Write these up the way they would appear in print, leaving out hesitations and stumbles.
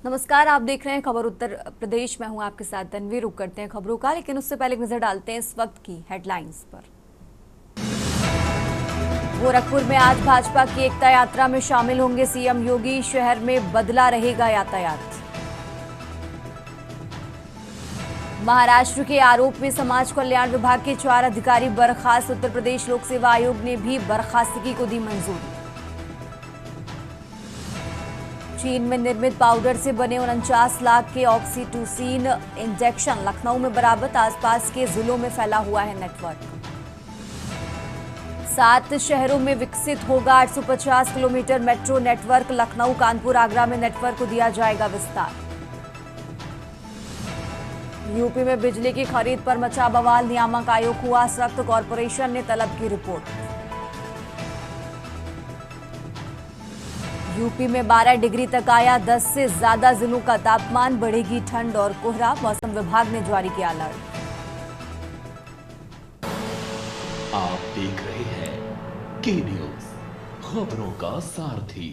नमस्कार, आप देख रहे हैं खबर उत्तर प्रदेश। मैं हूं आपके साथ तन्वी। रुक करते हैं खबरों का, लेकिन उससे पहले एक नजर डालते हैं इस वक्त की हेडलाइंस पर। गोरखपुर में आज भाजपा की एकता यात्रा में शामिल होंगे सीएम योगी। शहर में बदला रहेगा यातायात। महाराष्ट्र के आरोप में समाज कल्याण विभाग के 4 अधिकारी बर्खास्त। उत्तर प्रदेश लोक सेवा आयोग ने भी बर्खास्तगी को दी मंजूरी। चीन में निर्मित पाउडर से बने 49 लाख के ऑक्सीटोसिन इंजेक्शन लखनऊ में बरामद। आसपास के जिलों में फैला हुआ है नेटवर्क। 7 शहरों में विकसित होगा 850 kilometre metro network. Lucknow, Kanpur, Agra में नेटवर्क को दिया जाएगा विस्तार। यूपी में बिजली की खरीद पर मचा बवाल। नियामक आयोग हुआ सख्त। कॉरपोरेशन ने तलब की रिपोर्ट। यूपी में 12 डिग्री तक आया 10 से ज्यादा जिलों का तापमान। बढ़ेगी ठंड और कोहरा। मौसम विभाग ने जारी किया अलर्ट। आप देख रहे हैं के न्यूज, खबरों का सारथी।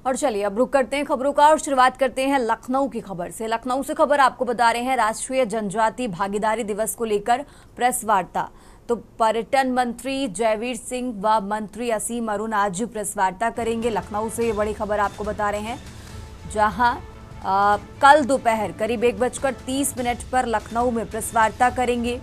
और चलिए अब रुक करते हैं खबरों का और शुरुआत करते हैं लखनऊ की खबर से। लखनऊ से खबर आपको बता रहे हैं, राष्ट्रीय जनजाति भागीदारी दिवस को लेकर प्रेस वार्ता। तो पर्यटन मंत्री जयवीर सिंह व मंत्री असीम अरुण आज प्रेस वार्ता करेंगे। लखनऊ से ये बड़ी खबर आपको बता रहे हैं, जहां कल दोपहर करीब 1:30 पर लखनऊ में प्रेस वार्ता करेंगे।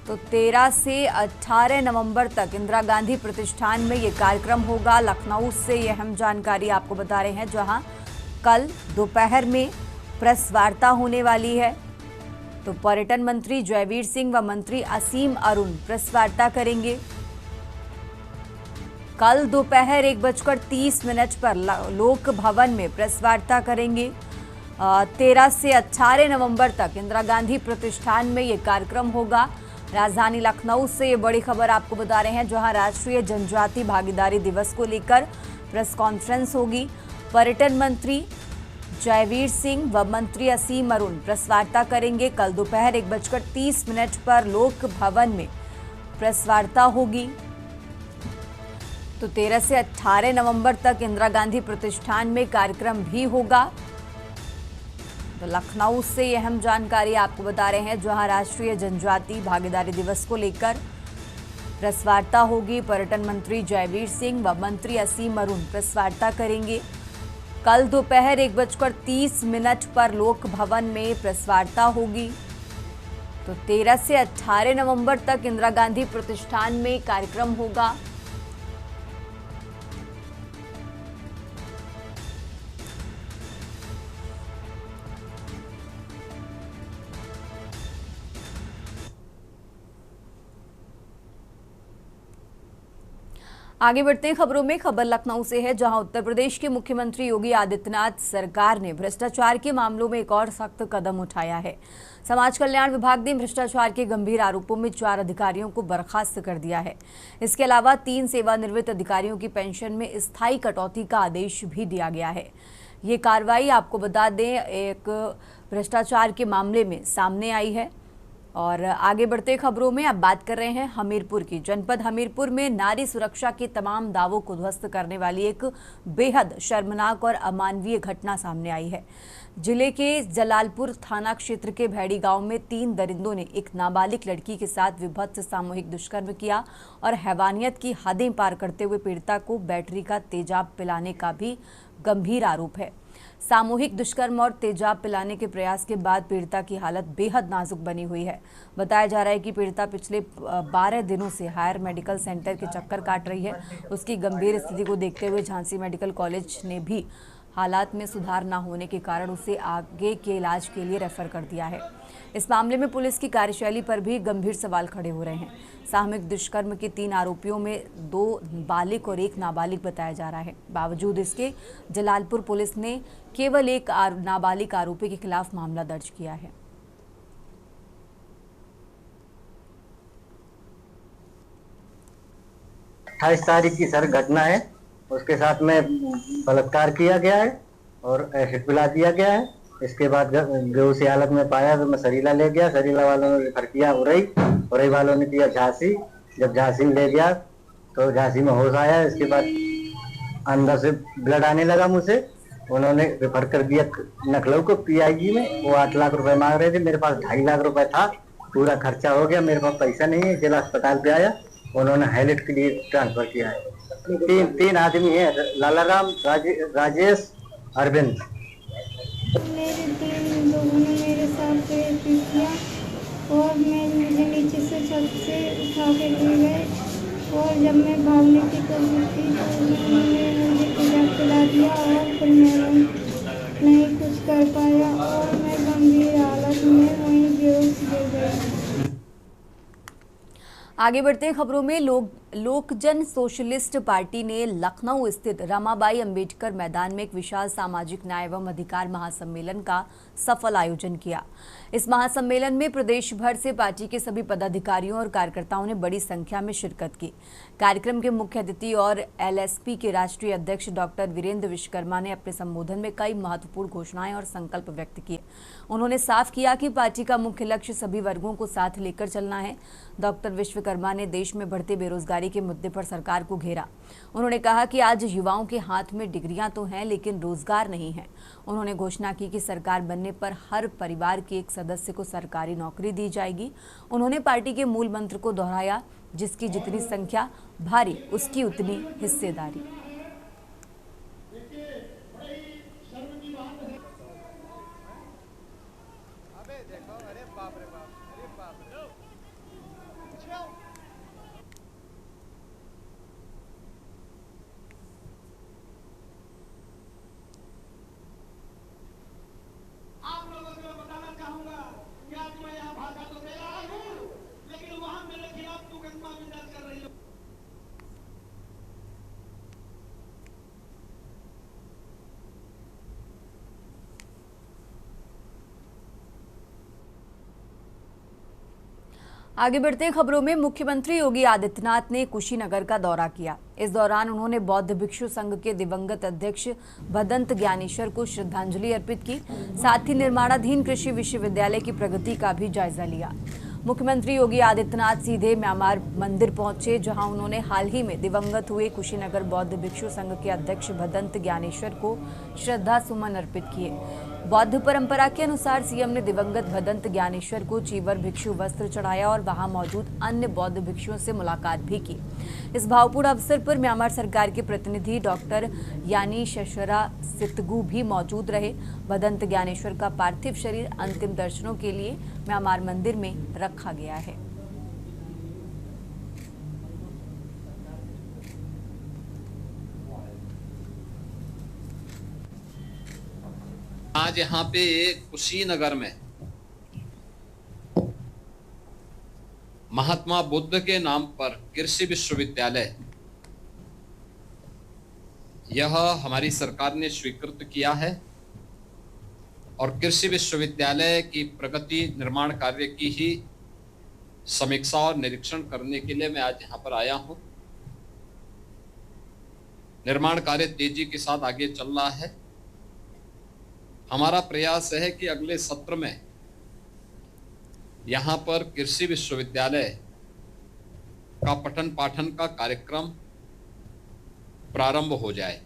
तो 13 से 18 नवंबर तक इंदिरा गांधी प्रतिष्ठान में ये कार्यक्रम होगा। लखनऊ से ये अहम जानकारी आपको बता रहे हैं, जहां कल दोपहर में प्रेस वार्ता होने वाली है। तो पर्यटन मंत्री जयवीर सिंह व मंत्री असीम अरुण प्रेस वार्ता करेंगे। कल दोपहर 1:30 पर लोक भवन में प्रेस वार्ता करेंगे। 13 से 18 नवंबर तक इंदिरा गांधी प्रतिष्ठान में ये कार्यक्रम होगा। राजधानी लखनऊ से ये बड़ी खबर आपको बता रहे हैं, जहां राष्ट्रीय जनजाति भागीदारी दिवस को लेकर प्रेस कॉन्फ्रेंस होगी। पर्यटन मंत्री जयवीर सिंह व मंत्री असीम अरुण प्रेस वार्ता करेंगे। कल दोपहर 1:30 पर लोक भवन में प्रेस वार्ता होगी। तो 13 से 18 नवंबर तक इंदिरा गांधी प्रतिष्ठान में कार्यक्रम भी होगा। तो लखनऊ से यह अहम जानकारी आपको बता रहे हैं, जहां राष्ट्रीय जनजाति भागीदारी दिवस को लेकर प्रेस वार्ता होगी। पर्यटन मंत्री जयवीर सिंह व मंत्री असीम अरुण प्रेस वार्ता करेंगे। कल दोपहर 1:30 पर लोक भवन में प्रेस वार्ता होगी। तो 13 से 18 नवंबर तक इंदिरा गांधी प्रतिष्ठान में कार्यक्रम होगा। आगे बढ़ते हैं खबरों में। खबर लखनऊ से है, जहां उत्तर प्रदेश के मुख्यमंत्री योगी आदित्यनाथ सरकार ने भ्रष्टाचार के मामलों में एक और सख्त कदम उठाया है। समाज कल्याण विभाग ने भ्रष्टाचार के गंभीर आरोपों में 4 अधिकारियों को बर्खास्त कर दिया है। इसके अलावा 3 सेवानिवृत्त अधिकारियों की पेंशन में स्थायी कटौती का आदेश भी दिया गया है। ये कार्रवाई आपको बता दें, एक भ्रष्टाचार के मामले में सामने आई है। और आगे बढ़ते खबरों में अब बात कर रहे हैं हमीरपुर की। जनपद हमीरपुर में नारी सुरक्षा के तमाम दावों को ध्वस्त करने वाली एक बेहद शर्मनाक और अमानवीय घटना सामने आई है। जिले के जलालपुर थाना क्षेत्र के भैड़ी गांव में 3 दरिंदों ने एक नाबालिग लड़की के साथ विभत्स सामूहिक दुष्कर्म किया और हैवानियत की हदें पार करते हुए पीड़िता को बैटरी का तेजाब पिलाने का भी गंभीर आरोप है। सामूहिक दुष्कर्म और तेजाब पिलाने के प्रयास के बाद पीड़िता की हालत बेहद नाजुक बनी हुई है। बताया जा रहा है कि पीड़िता पिछले 12 दिनों से हायर मेडिकल सेंटर के चक्कर काट रही है। उसकी गंभीर स्थिति को देखते हुए झांसी मेडिकल कॉलेज ने भी हालात में सुधार न होने के कारण उसे आगे के इलाज के लिए रेफर कर दिया है। इस मामले में पुलिस की कार्यशैली पर भी गंभीर सवाल खड़े हो रहे हैं। सामूहिक दुष्कर्म के 3 आरोपियों में 2 बालिग और 1 नाबालिग बताया जा रहा है। बावजूद इसके जलालपुर पुलिस ने केवल 1 नाबालिग आरोपी के खिलाफ मामला दर्ज किया है। 28 तारीख की सर घटना है। उसके साथ में बलात्कार किया गया है और एसिड पिला दिया गया है। इसके बाद बेहोशी हालत में पाया तो मैं सरीला ले गया। सरीला वालों ने रेफर किया उरई वालों ने किया झांसी। जब झांसी में ले गया तो झांसी में होश आया। इसके बाद अंदर से ब्लड आने लगा मुझसे। उन्होंने रेफर कर दिया लखनऊ को पीआईजी में। वो 8 लाख रुपए मांग रहे थे, मेरे पास 2.5 लाख रुपए था, पूरा खर्चा हो गया, मेरे पास पैसा नहीं है। जिला अस्पताल पे आया, उन्होंने हाईलाइट के लिए ट्रांसफर किया है। तीन आदमी है, लालाराम, राजेश, अरविंद। मेरे 3 लोगों ने मेरे साथ रेप किया और मुझे नीचे से छत से उठा के ले गए और जब मैं भागने की कोशिश की तो उन्होंने मुझे तेजाब पिला दिया और फिर मैं नहीं कुछ कर पाया और मैं गंभीर हालत में वहीं बेहोश गिर गई। आगे बढ़ते हैं खबरों में। लोकजन सोशलिस्ट पार्टी ने लखनऊ स्थित रमाबाई अंबेडकर मैदान में एक विशाल सामाजिक न्याय एवं अधिकार महासम्मेलन का सफल आयोजन किया। इस महासम्मेलन में प्रदेश भर से पार्टी के सभी पदाधिकारियों और कार्यकर्ताओं ने बड़ी संख्या में शिरकत की। कार्यक्रम के मुख्य अतिथि और एलएसपी के राष्ट्रीय अध्यक्ष डॉक्टर वीरेंद्र विश्वकर्मा ने अपने संबोधन में कई महत्वपूर्ण घोषणाएं और संकल्प व्यक्त किए। उन्होंने साफ किया कि पार्टी का मुख्य लक्ष्य सभी वर्गों को साथ लेकर चलना है। डॉक्टर विश्वकर्मा ने देश में बढ़ते बेरोजगारी के मुद्दे पर सरकार को घेरा। उन्होंने कहा कि आज युवाओं के हाथ में डिग्रियां तो हैं लेकिन रोजगार नहीं है। उन्होंने घोषणा की कि सरकार बनने पर हर परिवार के एक सदस्य को सरकारी नौकरी दी जाएगी। उन्होंने पार्टी के मूल मंत्र को दोहराया, जिसकी जितनी संख्या भारी उसकी उतनी हिस्सेदारी। आगे बढ़ते खबरों में। मुख्यमंत्री योगी आदित्यनाथ ने कुशीनगर का दौरा किया। इस दौरान उन्होंने बौद्ध भिक्षु संघ के दिवंगत अध्यक्ष भदंत ज्ञानेश्वर को श्रद्धांजलि अर्पित की। साथ ही निर्माणाधीन कृषि विश्वविद्यालय की प्रगति का भी जायजा लिया। मुख्यमंत्री योगी आदित्यनाथ सीधे म्यांमार मंदिर पहुंचे, जहां उन्होंने हाल ही में दिवंगत हुए कुशीनगर बौद्ध भिक्षु संघ के अध्यक्ष भदंत ज्ञानेश्वर को श्रद्धा सुमन अर्पित किए। बौद्ध परंपरा के अनुसार सीएम ने दिवंगत भदंत ज्ञानेश्वर को चीवर भिक्षु वस्त्र चढ़ाया और वहां मौजूद अन्य बौद्ध भिक्षुओं से मुलाकात भी की। इस भावपूर्ण अवसर पर म्यांमार सरकार के प्रतिनिधि डॉक्टर यानी शशरा सितगु भी मौजूद रहे। भदंत ज्ञानेश्वर का पार्थिव शरीर अंतिम दर्शनों के लिए म्यांमार मंदिर में रखा गया है। आज यहाँ पे कुशीनगर में महात्मा बुद्ध के नाम पर कृषि विश्वविद्यालय, यह हमारी सरकार ने स्वीकृत किया है और कृषि विश्वविद्यालय की प्रगति निर्माण कार्य की ही समीक्षा और निरीक्षण करने के लिए मैं आज यहाँ पर आया हूँ। निर्माण कार्य तेजी के साथ आगे चल रहा है। हमारा प्रयास है कि अगले सत्र में यहाँ पर कृषि विश्वविद्यालय का पठन पाठन का कार्यक्रम प्रारंभ हो जाए।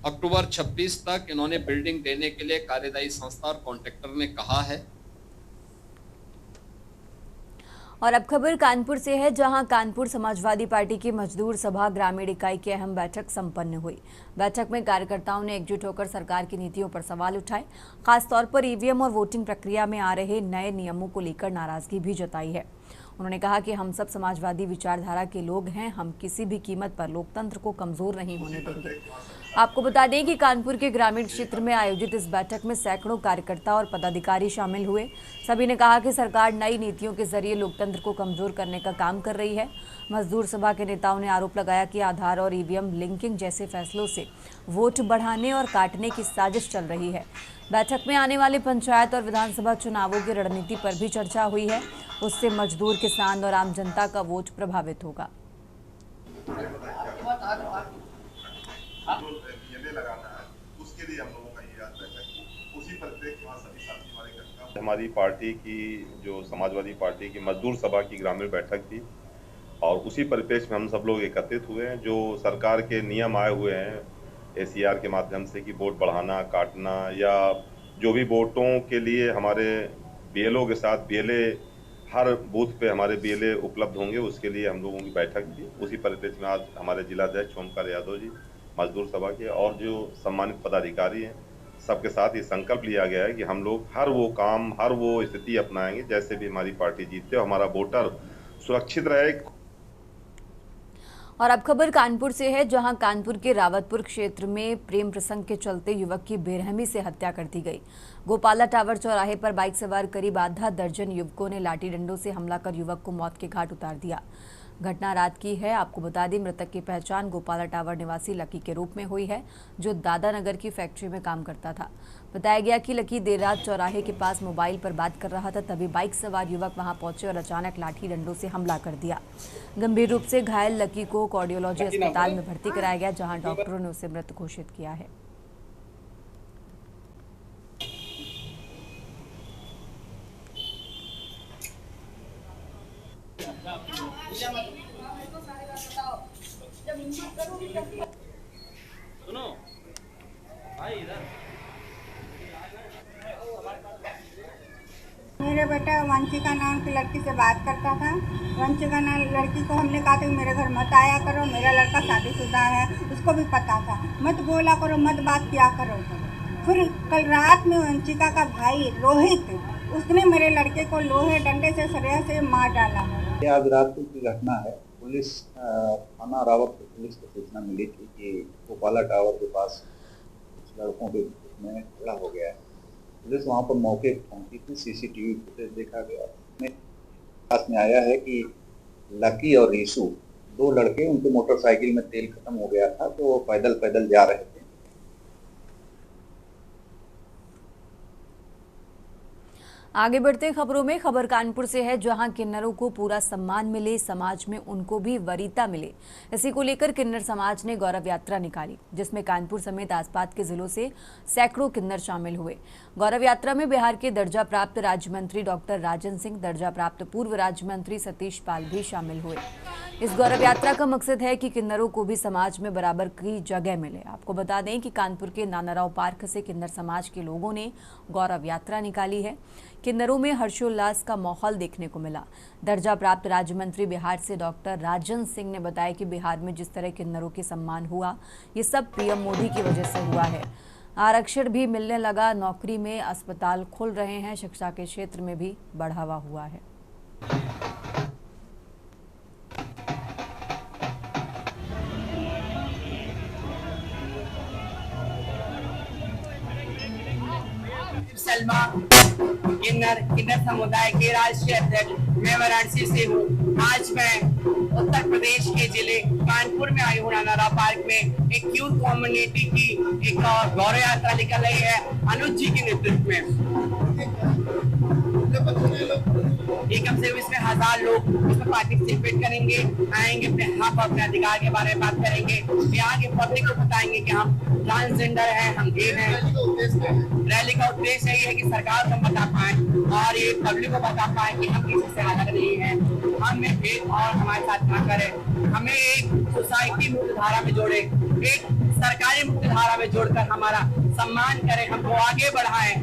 अक्टूबर 26 तक इन्होंने बिल्डिंग देने के लिए कार्यदायी संस्था और कॉन्ट्रैक्टर ने कहा है। और अब खबर कानपुर से है, जहां कानपुर समाजवादी पार्टी की मजदूर सभा ग्रामीण इकाई की अहम बैठक संपन्न हुई। बैठक में कार्यकर्ताओं ने एकजुट होकर सरकार की नीतियों पर सवाल उठाए। खासतौर पर ईवीएम और वोटिंग प्रक्रिया में आ रहे नए नियमों को लेकर नाराजगी भी जताई है। उन्होंने कहा कि हम सब समाजवादी विचारधारा के लोग हैं, हम किसी भी कीमत पर लोकतंत्र को कमजोर नहीं होने देंगे। आपको बता दें कि कानपुर के ग्रामीण क्षेत्र में आयोजित इस बैठक में सैकड़ों कार्यकर्ता और पदाधिकारी शामिल हुए। सभी ने कहा कि सरकार नई नीतियों के जरिए लोकतंत्र को कमजोर करने का काम कर रही है। मजदूर सभा के नेताओं ने आरोप लगाया कि आधार और ईवीएम लिंकिंग जैसे फैसलों से वोट बढ़ाने और काटने की साजिश चल रही है। बैठक में आने वाले पंचायत और विधानसभा चुनावों की रणनीति पर भी चर्चा हुई है। उससे मजदूर, किसान और आम जनता का वोट प्रभावित होगा। हमारी पार्टी की जो समाजवादी पार्टी की मजदूर सभा की ग्रामीण बैठक थी और उसी परिप्रेक्ष्य में हम सब लोग एकत्रित हुए हैं। जो सरकार के नियम आए हुए हैं ACR के माध्यम से कि वोट बढ़ाना, काटना, या जो भी वोटों के लिए हमारे BLO के साथ BLA, हर बूथ पे हमारे BLA उपलब्ध होंगे, उसके लिए हम लोगों की बैठक थी। उसी परिप्रेक्ष्य में आज हमारे जिलाध्यक्ष ओमकार यादव जी, मजदूर सभा के, और जो सम्मानित पदाधिकारी हैं, सबके साथ ये संकल्प लिया गया है कि हम लोग हर वो काम, हर वो स्थिति अपनाएंगे जैसे भी हमारी पार्टी जीतते और हमारा वोटर सुरक्षित रहे। और अब खबर कानपुर से है, जहां कानपुर के रावतपुर क्षेत्र में प्रेम प्रसंग के चलते युवक की बेरहमी से हत्या कर दी गई। गोपाला टावर चौराहे पर बाइक सवार करीब आधा दर्जन युवकों ने लाठी डंडों से हमला कर युवक को मौत के घाट उतार दिया। घटना रात की है। आपको बता दें, मृतक की पहचान गोपाला टावर निवासी लकी के रूप में हुई है, जो दादानगर की फैक्ट्री में काम करता था। बताया गया कि लकी देर रात चौराहे के पास मोबाइल पर बात कर रहा था, तभी बाइक सवार युवक वहां पहुंचे और अचानक लाठी डंडों से हमला कर दिया। गंभीर रूप से घायल लकी को कार्डियोलॉजी अस्पताल में भर्ती कराया गया, जहां डॉक्टरों ने उसे मृत घोषित किया है। सुनो भाई इधर। मेरा बेटा वंशिका नाम की लड़की से बात करता था। वंशिका नाम लड़की को हमने कहा था कि मेरे घर मत आया करो, मेरा लड़का शादीशुदा है, उसको भी पता था, मत बोला करो, मत बात किया करो। फिर कल रात में वंशिका का भाई रोहित, उसने मेरे लड़के को लोहे डंडे से सरिया से मार डाला। ये आज रात की घटना है। पुलिस थाना रावतपुर पुलिस को सूचना मिली थी कि गोपाला टावर के पास कुछ लड़कों के में झगड़ा हो गया है। पुलिस वहां पर मौके पर पहुंची थी, CCTV फुटेज देखा गया। उसमें पास में आया है कि लकी और रीशु, दो लड़के, उनके मोटरसाइकिल में तेल खत्म हो गया था, तो वो पैदल पैदल जा रहे थे। आगे बढ़ते खबरों में, खबर कानपुर से है, जहां किन्नरों को पूरा सम्मान मिले, समाज में उनको भी वरीयता मिले, इसी को लेकर किन्नर समाज ने गौरव यात्रा निकाली, जिसमें कानपुर समेत आसपास के जिलों से सैकड़ों किन्नर शामिल हुए। गौरव यात्रा में बिहार के दर्जा प्राप्त राज्य मंत्री डॉक्टर राजन सिंह, दर्जा प्राप्त पूर्व राज्य मंत्री सतीश पाल भी शामिल हुए। इस गौरव यात्रा का मकसद है कि किन्नरों को भी समाज में बराबर की जगह मिले। आपको बता दें कि कानपुर के नानाराव पार्क से किन्नर समाज के लोगों ने गौरव यात्रा निकाली है। किन्नरों में हर्षोल्लास का माहौल देखने को मिला। दर्जा प्राप्त राज्य मंत्री बिहार से डॉक्टर राजन सिंह ने बताया कि बिहार में जिस तरह किन्नरों के सम्मान हुआ, ये सब PM मोदी की वजह से हुआ है। आरक्षण भी मिलने लगा, नौकरी में अस्पताल खुल रहे हैं, शिक्षा के क्षेत्र में भी बढ़ावा हुआ है। सलमा किन्नर समुदाय के राष्ट्रीय अध्यक्ष मैं वाराणसी से हूँ। आज मैं उत्तर प्रदेश के जिले कानपुर में आई हूँ। नानाराव पार्क में एक यूथ कम्युनिटी की एक गौरव यात्रा निकल रही है अनुज जी के नेतृत्व में। कम से कम इसमें 1000 लोग इसमें पार्टिसिपेट करेंगे, आएंगे, अपने हक अपने अधिकार के बारे में बात करेंगे, यहाँ के पब्लिक को बताएंगे कि हम ट्रांसजेंडर हैं, हम गे हैं। रैली का उद्देश्य यही है कि सरकार को बता पाए और ये पब्लिक को बता पाए कि हम किसी से अलग नहीं है, हम एक भेद और हमारे साथ ना करें, हमें एक सोसाइटी मुक्त धारा में जोड़े, एक सरकारी मुक्त धारा में जोड़कर हमारा सम्मान करें, हमको आगे बढ़ाएं।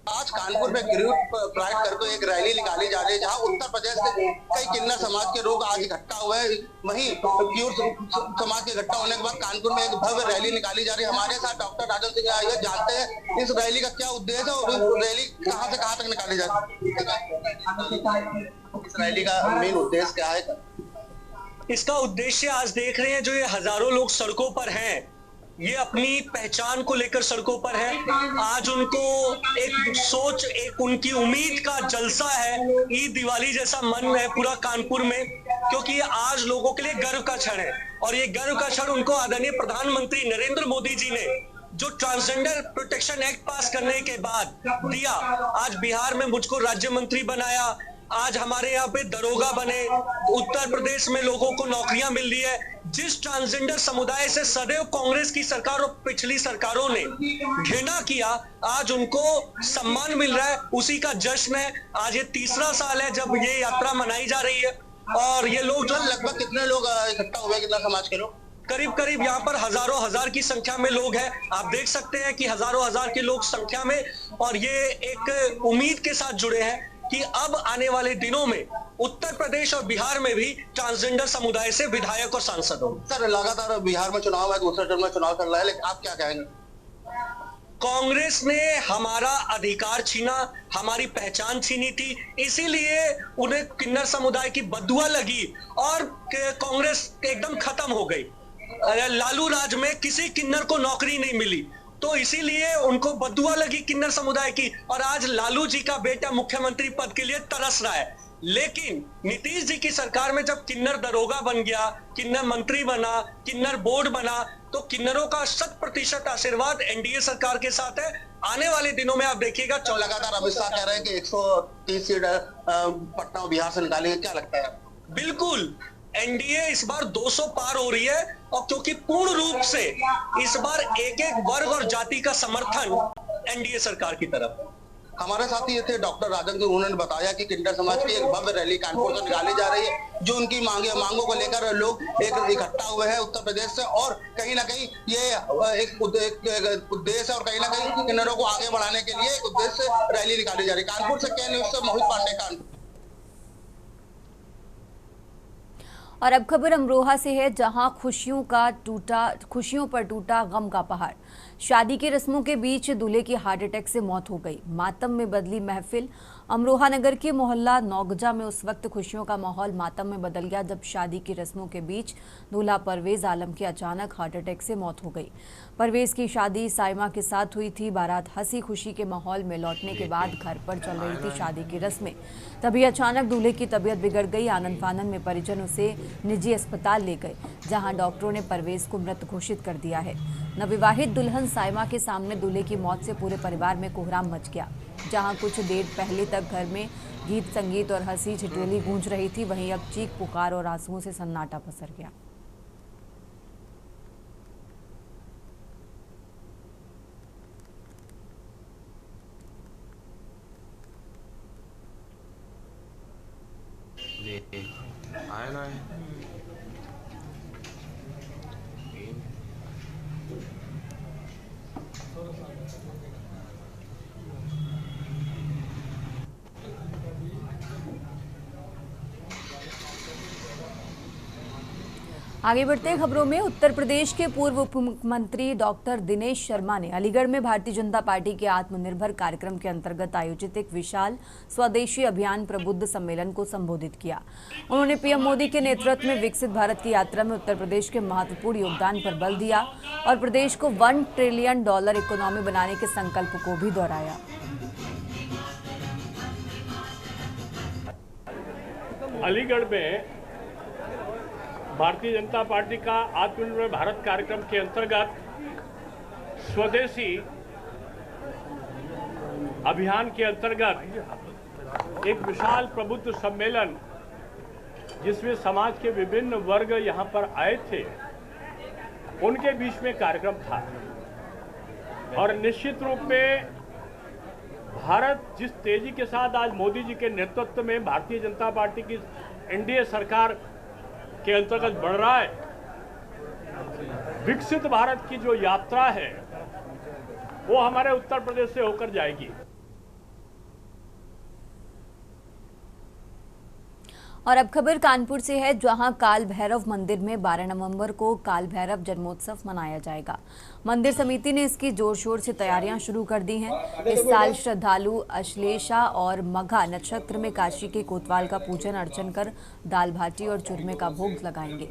आज कानपुर में ग्रुप प्राइड करके एक रैली निकाली जा रही है, जहां उत्तर प्रदेश के कई किन्नर समाज के लोग आज इकट्ठा हुए हैं। वहीं प्योर समाज के इकट्ठा होने के बाद कानपुर में एक भव्य रैली निकाली जा रही है। हमारे साथ डॉक्टर राजन सिंह आए हैं, जानते हैं इस रैली का क्या उद्देश्य है और रैली कहां से कहां तक निकाली जाती है। इस रैली का मेन उद्देश्य क्या है? इसका उद्देश्य आज देख रहे हैं, जो ये हजारों लोग सड़कों पर हैं, ये अपनी पहचान को लेकर सड़कों पर है। आज उनको एक सोच, एक उनकी उम्मीद का जलसा है। ईद दिवाली जैसा मन है पूरा कानपुर में, क्योंकि आज लोगों के लिए गर्व का क्षण है और ये गर्व का क्षण उनको आदरणीय प्रधानमंत्री नरेंद्र मोदी जी ने जो ट्रांसजेंडर प्रोटेक्शन एक्ट पास करने के बाद दिया। आज बिहार में मुझको राज्य मंत्री बनाया, आज हमारे यहाँ पे दरोगा बने, उत्तर प्रदेश में लोगों को नौकरियां मिल रही है। जिस ट्रांसजेंडर समुदाय से सदैव कांग्रेस की सरकार और पिछली सरकारों ने घृणा किया, आज उनको सम्मान मिल रहा है, उसी का जश्न है। आज ये तीसरा साल है जब ये यात्रा मनाई जा रही है और ये लोग लगभग कितने लोग इकट्ठा हुए, कितना समाज के लोग? करीब करीब यहाँ पर हजारों हजार की संख्या में लोग हैं। आप देख सकते हैं कि हजारों हजार के लोग संख्या में, और ये एक उम्मीद के साथ जुड़े हैं कि अब आने वाले दिनों में उत्तर प्रदेश और बिहार में भी ट्रांसजेंडर समुदाय से विधायक और सांसद होंगे। सर, लगातार बिहार में चुनाव है, दूसरे चरण में चुनाव चल रहा है, लेकिन आप क्या कहेंगे? कांग्रेस ने हमारा अधिकार छीना, हमारी पहचान छीनी थी, इसीलिए उन्हें किन्नर समुदाय की बददुआ लगी और कांग्रेस एकदम खत्म हो गई। लालू राज में किसी किन्नर को नौकरी नहीं मिली, तो इसीलिए उनको बददुआ लगी किन्नर समुदाय की, और आज लालू जी का बेटा मुख्यमंत्री पद के लिए तरस रहा है। लेकिन नीतीश जी की सरकार में जब किन्नर दरोगा बन गया, किन्नर मंत्री बना, किन्नर बोर्ड बना, तो किन्नरों का 100% आशीर्वाद एनडीए सरकार के साथ है। आने वाले दिनों में आप देखिएगा। लगातार अमित शाह कह रहे हैं कि 130 सीट पटना और बिहार से निकालेंगे, क्या लगता है? बिल्कुल, एनडीए इस बार 200 पार हो रही है, और क्योंकि पूर्ण रूप से इस बार एक एक वर्ग और जाति का समर्थन एनडीए सरकार की तरफ। हमारे साथी ये थे डॉक्टर राजन जी, उन्होंने बताया कि किन्नर समाज की एक भव्य रैली कानपुर से निकाली जा रही है, जो उनकी मांगों को लेकर लोग एक इकट्ठा हुए हैं उत्तर प्रदेश से, और कहीं ना कहीं ये एक उद्देश्य है, और कहीं ना कहीं किन्नरों को आगे बढ़ाने के लिए एक उद्देश्य से रैली निकाली जा रही है। कानपुर से के न्यूज़ से मोहित पांडे, कानपुर। और अब खबर अमरोहा से है, जहां खुशियों पर टूटा गम का पहाड़। शादी की रस्मों के बीच दूल्हे की हार्ट अटैक से मौत हो गई। मातम में बदली महफिल। अमरोहा नगर के मोहल्ला नौगजा में उस वक्त खुशियों का माहौल मातम में बदल गया जब शादी की रस्मों के बीच दूल्हा परवेज आलम की अचानक हार्ट अटैक से मौत हो गई। परवेज की शादी साइमा के साथ हुई थी। बारात हंसी खुशी के माहौल में लौटने के बाद घर पर चल रही थी शादी की रस्में, तभी अचानक दूल्हे की तबीयत बिगड़ गई। आनंद फानन में परिजन उसे निजी अस्पताल ले गए, जहां डॉक्टरों ने परवेज को मृत घोषित कर दिया है। नवविवाहित दुल्हन साइमा के सामने दूल्हे की मौत से पूरे परिवार में कोहराम मच गया। जहां कुछ देर पहले तक घर में गीत संगीत और हंसी ठिठोली गूंज रही थी, वहीं अब चीख पुकार और आंसुओं से सन्नाटा पसर गया। आए ना आगे बढ़ते हैं खबरों में। उत्तर प्रदेश के पूर्व उप मुख्यमंत्री डॉक्टर दिनेश शर्मा ने अलीगढ़ में भारतीय जनता पार्टी के आत्मनिर्भर कार्यक्रम के अंतर्गत आयोजित एक विशाल स्वदेशी अभियान प्रबुद्ध सम्मेलन को संबोधित किया। उन्होंने पीएम मोदी के नेतृत्व में विकसित भारत की यात्रा में उत्तर प्रदेश के महत्वपूर्ण योगदान पर बल दिया और प्रदेश को $1 ट्रिलियन इकोनॉमी बनाने के संकल्प को भी दोहराया। अलीगढ़ में भारतीय जनता पार्टी का आत्मनिर्भर भारत कार्यक्रम के अंतर्गत स्वदेशी अभियान के अंतर्गत एक विशाल प्रबुद्ध सम्मेलन, जिसमें समाज के विभिन्न वर्ग यहां पर आए थे, उनके बीच में कार्यक्रम था। और निश्चित रूप में भारत जिस तेजी के साथ आज मोदी जी के नेतृत्व में भारतीय जनता पार्टी की एनडीए सरकार के अंतर्गत बढ़ रहा है, विकसित भारत की जो यात्रा है वो हमारे उत्तर प्रदेश से होकर जाएगी। और अब खबर कानपुर से है, जहां काल भैरव मंदिर में 12 नवंबर को काल भैरव जन्मोत्सव मनाया जाएगा। मंदिर समिति ने इसकी जोर शोर से तैयारियां शुरू कर दी हैं। इस साल श्रद्धालु अश्लेषा और मघा नक्षत्र में काशी के कोतवाल का पूजन अर्चन कर दाल भाटी और चूरमे का भोग लगाएंगे।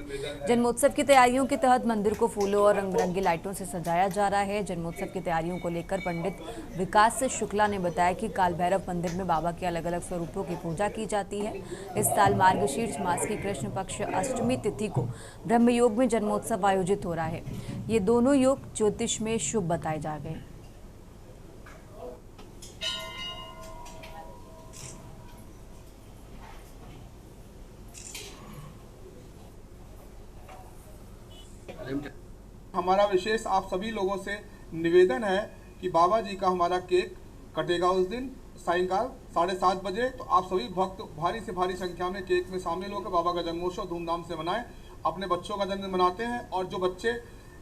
जन्मोत्सव की तैयारियों के तहत मंदिर को फूलों और रंग बिरंगी लाइटों से सजाया जा रहा है। जन्मोत्सव की तैयारियों को लेकर पंडित विकास शुक्ला ने बताया कि काल भैरव मंदिर में बाबा के अलग अलग स्वरूपों की पूजा की जाती है। इस साल मार्गशीर्ष मास की कृष्ण पक्ष अष्टमी तिथि को ब्रह्म योग में जन्मोत्सव आयोजित हो रहा है। ये दोनों योग ज्योतिष में शुभ बताए जा गए। हमारा विशेष आप सभी लोगों से निवेदन है कि बाबा जी का हमारा केक कटेगा उस दिन सायंकाल 7:30 बजे। तो आप सभी भक्त भारी से भारी संख्या में केक में शामिल होकर बाबा का जन्मोत्सव धूमधाम से मनाएं। अपने बच्चों का जन्मदिन मनाते हैं, और जो बच्चे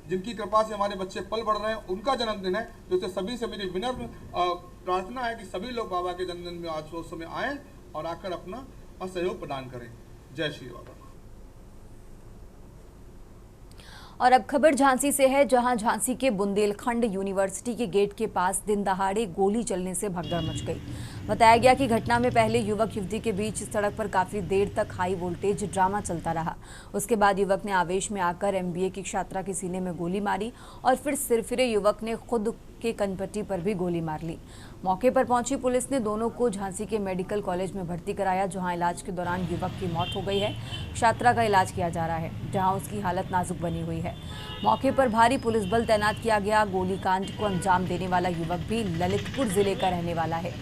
जिनकी कृपा से हमारे बच्चे पल बढ़ रहे हैं उनका जन्मदिन है। तो सभी से मेरी विनम्र प्रार्थना है कि सभी लोग बाबा के जन्मदिन में आज उस समय आएँ और आकर अपना सहयोग प्रदान करें। जय श्री बाबा। और अब खबर झांसी से है, जहां झांसी के बुंदेलखंड यूनिवर्सिटी के गेट के पास दिन दहाड़े गोली चलने से भगदड़ मच गई। बताया गया कि घटना में पहले युवक युवती के बीच सड़क पर काफी देर तक हाई वोल्टेज ड्रामा चलता रहा। उसके बाद युवक ने आवेश में आकर एमबीए की छात्रा के सीने में गोली मारी और फिर सिरफिरे युवक ने खुद के कनपट्टी पर भी गोली मार ली। मौके पर पहुंची पुलिस ने दोनों को झांसी के मेडिकल कॉलेज में भर्ती कराया, जहां इलाज के दौरान युवक की मौत हो गई है। छात्रा का इलाज किया जा रहा है, जहां उसकी हालत नाजुक बनी हुई है। मौके पर भारी पुलिस बल तैनात किया गया। गोलीकांड को अंजाम देने वाला युवक भी ललितपुर जिले का रहने वाला है।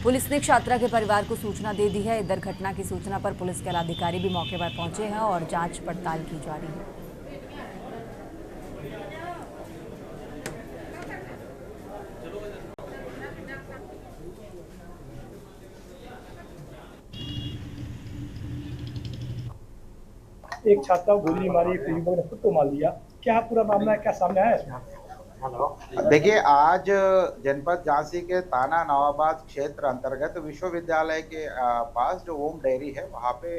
पुलिस ने छात्रा के परिवार को सूचना दे दी है। इधर घटना की सूचना पर पुलिस के अधिकारी भी मौके पर पहुंचे हैं और जांच पड़ताल की जा रही है। एक छात्रा को गोली मारी, एक युवक ने खुद को मार लिया। क्या पूरा मामला है, क्या सामने आया इसमें? देखिए, आज जनपद झांसी के ताना नवाबाद क्षेत्र अंतर्गत विश्वविद्यालय के पास जो ओम डेयरी है, वहाँ पे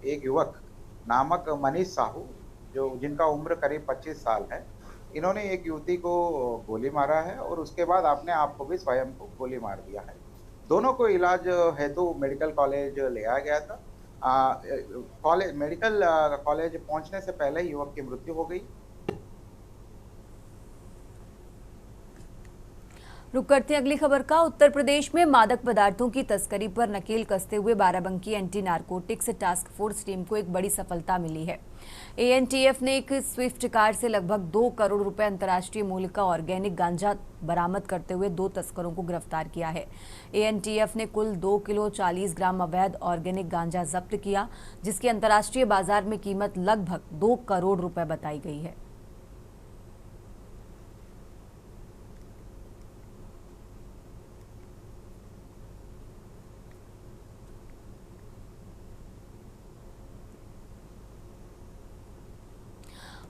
एक युवक नामक मनीष साहू, जो जिनका उम्र करीब 25 साल है, इन्होंने एक युवती को गोली मारा है और उसके बाद अपने आप को भी स्वयं को गोली मार दिया है। दोनों को इलाज हेतु मेडिकल कॉलेज ले आया गया था। मेडिकल कॉलेज पहुंचने से पहले युवक की मृत्यु हो गई। रुक करते हैं अगली खबर का। उत्तर प्रदेश में मादक पदार्थों की तस्करी पर नकेल कसते हुए Barabanki anti narcotics task force team को एक बड़ी सफलता मिली है। एएनटीएफ ने एक स्विफ्ट कार से लगभग 2 करोड़ रुपए अंतर्राष्ट्रीय मूल्य का ऑर्गेनिक गांजा बरामद करते हुए 2 तस्करों को गिरफ्तार किया है। एएनटीएफ ने कुल 2 किलो 40 ग्राम अवैध ऑर्गेनिक गांजा जब्त किया, जिसकी अंतर्राष्ट्रीय बाजार में कीमत लगभग 2 करोड़ रुपए बताई गई है।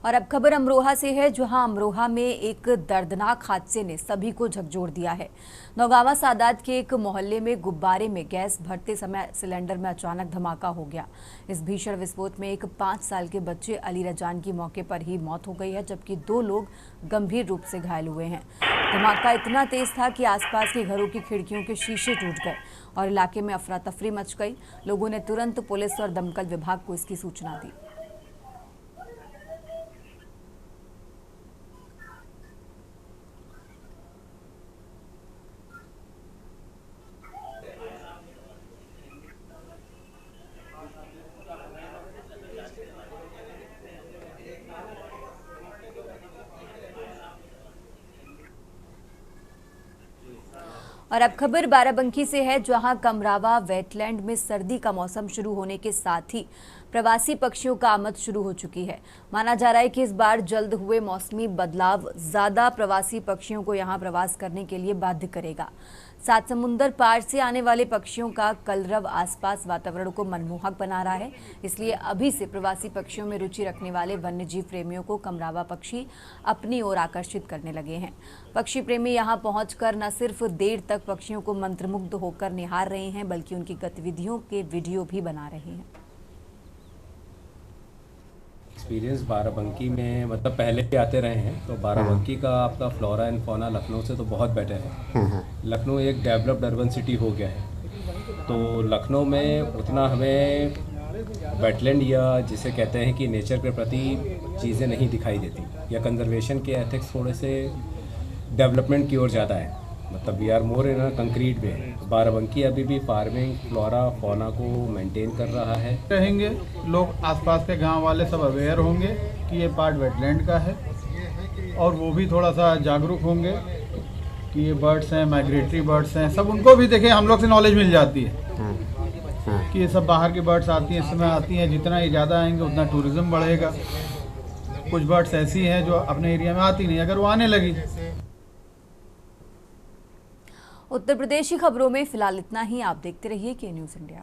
और अब खबर अमरोहा से है, जहां अमरोहा में एक दर्दनाक हादसे ने सभी को झकझोर दिया है। नौगावा सादात के एक मोहल्ले में गुब्बारे में गैस भरते समय सिलेंडर में अचानक धमाका हो गया। इस भीषण विस्फोट में एक 5 साल के बच्चे अली रजान की मौके पर ही मौत हो गई है, जबकि 2 लोग गंभीर रूप से घायल हुए हैं। धमाका इतना तेज था कि आसपास के घरों की खिड़कियों के शीशे टूट गए और इलाके में अफरा तफरी मच गई। लोगों ने तुरंत पुलिस और दमकल विभाग को इसकी सूचना दी। और अब खबर बाराबंकी से है, जहां कमरावा वेटलैंड में सर्दी का मौसम शुरू होने के साथ ही प्रवासी पक्षियों का आमद शुरू हो चुकी है। माना जा रहा है कि इस बार जल्द हुए मौसमी बदलाव ज्यादा प्रवासी पक्षियों को यहां प्रवास करने के लिए बाध्य करेगा। सात समुंदर पार से आने वाले पक्षियों का कलरव आसपास वातावरण को मनमोहक बना रहा है। इसलिए अभी से प्रवासी पक्षियों में रुचि रखने वाले वन्यजीव प्रेमियों को कमरावा पक्षी अपनी ओर आकर्षित करने लगे हैं। पक्षी प्रेमी यहां पहुंचकर न सिर्फ देर तक पक्षियों को मंत्रमुग्ध होकर निहार रहे हैं, बल्कि उनकी गतिविधियों के वीडियो भी बना रहे हैं। एक्सपीरियंस बाराबंकी में मतलब पहले भी आते रहे हैं, तो बाराबंकी का आपका फ्लोरा एंड फौना लखनऊ से तो बहुत बेटर है। लखनऊ एक डेवलप्ड अर्बन सिटी हो गया है, तो लखनऊ में उतना हमें वेटलैंड या जिसे कहते हैं कि नेचर के प्रति चीज़ें नहीं दिखाई देती, या कंजर्वेशन के एथिक्स थोड़े से डेवलपमेंट की ओर ज़्यादा है। मतलब we are more in a concrete way. Barabanki अभी भी फार्मिंग फ्लोरा फौना को मेंटेन कर रहा है। रहेंगे लोग, आसपास के गांव वाले सब अवेयर होंगे कि ये पार्ट वेटलैंड का है, और वो भी थोड़ा सा जागरूक होंगे कि ये बर्ड्स हैं, माइग्रेटरी बर्ड्स हैं, सब उनको भी देखें। हम लोग से नॉलेज मिल जाती है कि ये सब बाहर की बर्ड्स आती हैं, इस समय आती हैं। जितना ये ज़्यादा आएंगे उतना टूरिज़्म बढ़ेगा। कुछ बर्ड्स ऐसी हैं जो अपने एरिया में आती नहीं, अगर वो आने लगी। उत्तर प्रदेश की खबरों में फिलहाल इतना ही। आप देखते रहिए के न्यूज़ इंडिया।